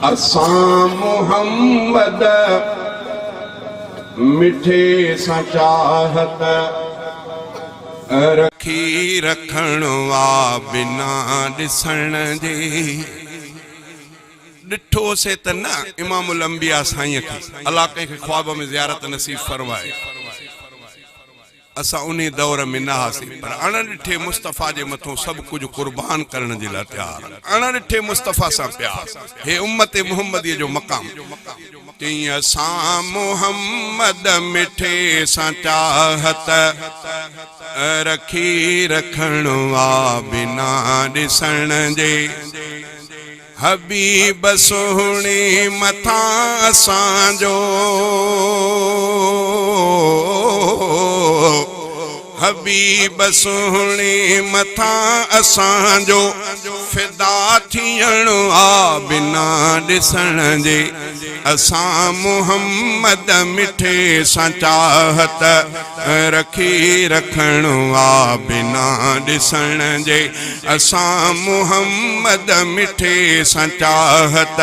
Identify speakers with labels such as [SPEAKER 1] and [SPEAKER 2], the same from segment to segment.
[SPEAKER 1] असां मोहम्मद मिठे सां चाहत रखी रखण वा बिना ॾिसण जे। ॾिठो से त न इमामुल अंबिया साईं खे अल्लाह कंहिंखे ख्वाब में ज़ियारत नसीब फरमाए। असां उन दौर में न हुआसीं, पर अण ॾिठे मुस्तफ़ा जे मथां सभु कुझु कुर्बान करण जे लाइ तयार। अण ॾिठे मुस्तफ़ा सां प्यार, हे उम्मत मुहम्मदीअ जो मक़ाम। तीअं असां मोहम्मद मिठे सां चाहत रखी रखण वा बिना ॾिसण जे। हबीब सोहणे मथां असांजो हबीब सोहणे मथां असांजो फिदा थियण आ बिना ॾिसण जे। असां मोहम्मद मिठे सां चाहत रखी रखण आ बिना ॾिसण जे। असां मोहम्मद मिठे सां चाहत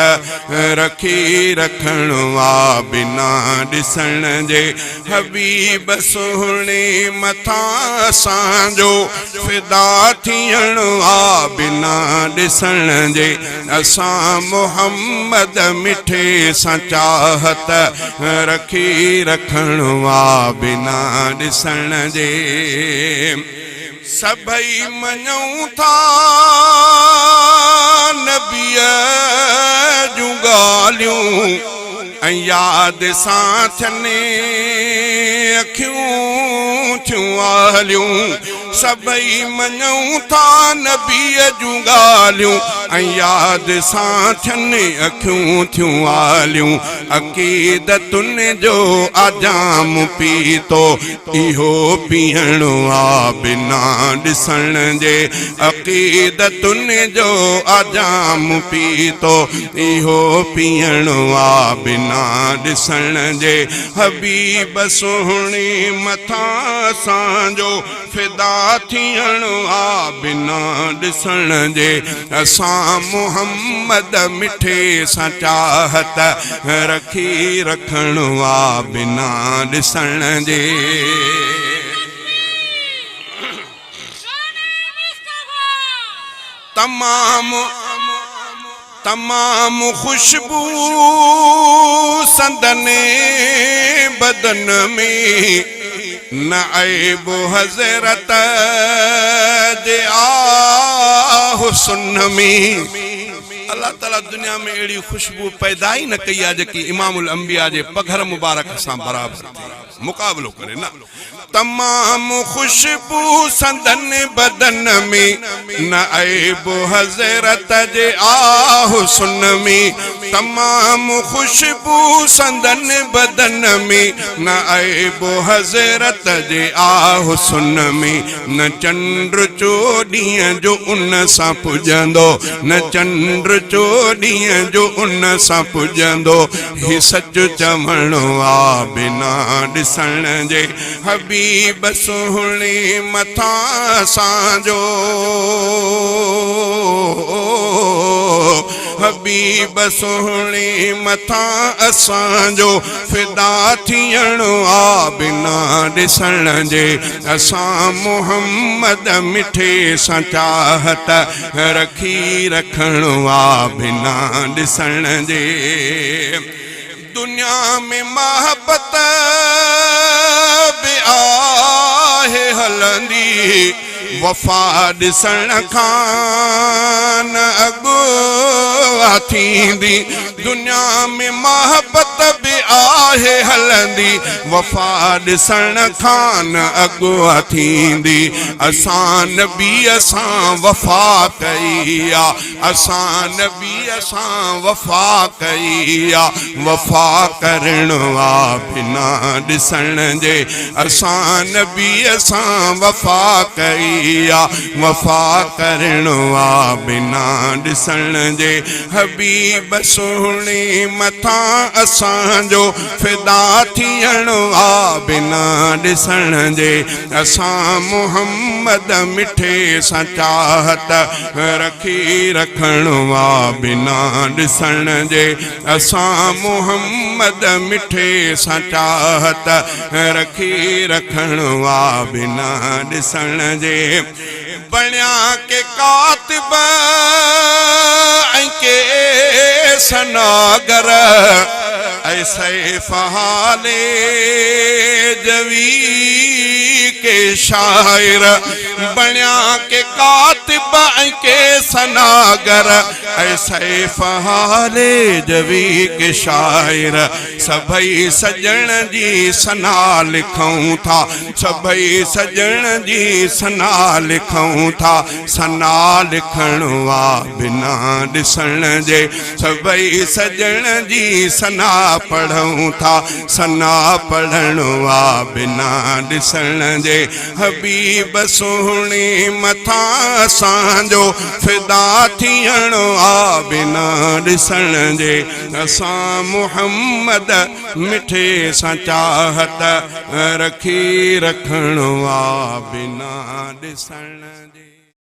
[SPEAKER 1] रखी रखण आ बिना ॾिसण जे। हबीब सोहणे मथां असांजो फिदा थियण आ बिना ॾिसण जे। असां मोहम्मद मिठे सां चाहत रखी रखण आ बिना ॾिसण जे। सभई मञूं था नबीअ जूं ॻाल्हियूं ऐं यादि सां थियनि अखियूं थियूं आलियूं। सभई मञूं था नबीअ जूं ॻाल्हियूं ऐं यादि सां थियनि अखियूं थियूं आलियूं। अक़ीदतुनि जो आजाम पीतो इहो पीअण आ बिना ॾिसण जे। अक़ीदतुनि जो आजाम पीतो इहो पीअण आ बिना ॾिसण जे। हबीब सोहणे मथां असांजो फिदा थियण आ बिना ॾिसण जे। असां मोहम्मद मिठे सां चाहत रखी रखण आ बिना ॾिसण जे। तमाम खुशबू संदने बदन में न ऐब हज़रत जे आ हुस्न में। अल्लाह ताला दुनिया में अहिड़ी खुशबू पैदा ही न कई आहे जेकी इमामुल अंबिया जे पघर मुबारक सां बराबर थिए, मुक़ाबलो करे न। तमाम खुशबू संदन बदन में न ऐब हज़रत जे आ हुस्न में। तमाम खुशबू संदन बदन में न ऐब हज़रत जे आ हुस्न में। न चंद्र चोॾींहं जो उन सां पुॼंदो, न चंद्र चोॾींहं जो उन सां पुॼंदो। ही सच चवण आ बिना ॾिसण जे। हबीब सोहणे मथां असांजो हबीब सोहणे मथां असांजो फिदा थियण आ बिना ॾिसण जे। असां मोहम्मद मिठे सां चाहत रखी रखण आ बिना ॾिसण जे। दुनिया में मोहब्बत बि आहे हलंदी, वफ़ा ॾिसण खां न अॻु थींदी। दुनिया में मोहब्बत बि आहे हलंदी, वफ़ा ॾिसण खां न अॻु थींदी। असां नबीअ सां वफ़ा कई आ, असां नबीअ सां वफ़ा कई आ। वफ़ा करण आ बिना ॾिसण जे। असां नबीअ सां वफ़ा कई आ वफ़ा करणो आ बिना ॾिसण जे हबीब सुहिणे मथां असांजो फिदा थियणो आ बिना ॾिसण जे असां मुहम्मद मिठे सां चाहत रखी रखणो आ बिना ॾिसण जे असां मुहम्मद मिठे सां चाहत रखी रखणो आ बिना ॾिसण जे बणिया के कातिब ऐं के सनागर ऐसे फहाले जवी के शायर बणिया के कातिब ऐं के सनागर ऐसे फहाले जवी के शायर सभई सजण जी सना लिखूं था सभई सजण जी सना लिखूं था सना लिखणो आ बिना ॾिसण जे सभई सजण जी सना पढ़ूं था सना पढ़णो आ बिना ॾिसण जे हबीब सुहिणे मथां असांजो फिदा थियणो आ बिना ॾिसण जे असां मुहम्मद मिठे सां चाहत रखी रखणो आ बिना ॾिसण जे